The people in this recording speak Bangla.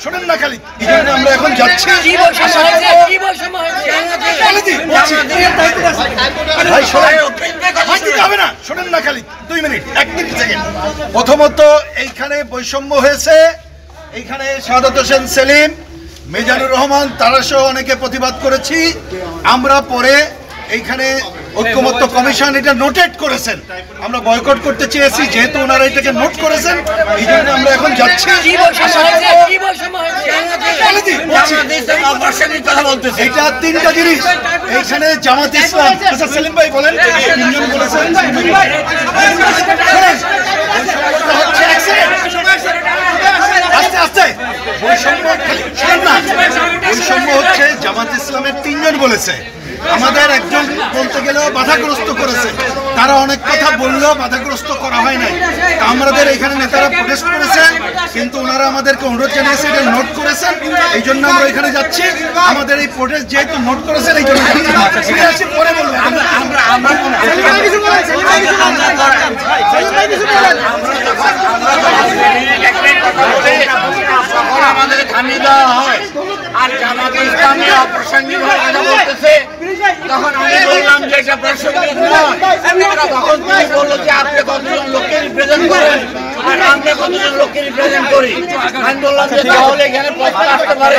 শোনেন না খালি আমরা এখন যাচ্ছি হবে না, শোনেন না খালি 2 মিনিট 1 মিনিট সেকেন্ড। প্রথমত এইখানে বৈষম্য হয়েছে, এইখানে সাদাত হোসেন সেলিম, মিজানুর রহমান তারা সহ অনেকে প্রতিবাদ করেছি আমরা। পরে এইখানে ঐক্যমত্য কমিশন এটা নোটেট করেছেন, আমরা বয়কট করতে চেয়েছি, যেহেতু ওনারা এটাকে নোট করেছেন এই জন্য আমরা এখন যাচ্ছি। এটা 3টা জিনিস এইখানে জামাত ইসলাম। আচ্ছা সেলিম ভাই বলেন, তিনজন বলেছেন আস্তে আস্তে বৈষম্য হচ্ছে জামাত ইসলামের 3 জন বলেছে, আমাদের একজন বলতে গেলেও বাধাগ্রস্ত করেছে, তারা অনেক কথা বললেও বাধাগ্রস্ত করা হয় নাই। আমাদের এখানে নেতারা প্রোটেস্ট করেছে, কিন্তু ওনারা আমাদেরকে অনুরোধ জানিয়েছে, এটা নোট করেছেন, এই জন্য আমরা এখানে যাচ্ছি। আমাদের এই প্রোটেস্ট যেহেতু নোট করেছেন এই জন্য পরে বলবো আমাদের থামিয়ে দেওয়া হয় আর জামাত ইসলামী অপ্রাসঙ্গিক কথা বলতেছে, তখন আমি বললাম যে এটা প্রাসঙ্গিক নয়। তখন তুমি বললো যে আপনি কতজন লোককে রিপ্রেজেন্ট করেন আর আমরা কতজন লোককে রিপ্রেজেন্ট করি। আমি বললাম যে তাহলে এখানে প্রশ্ন আসতে পারে।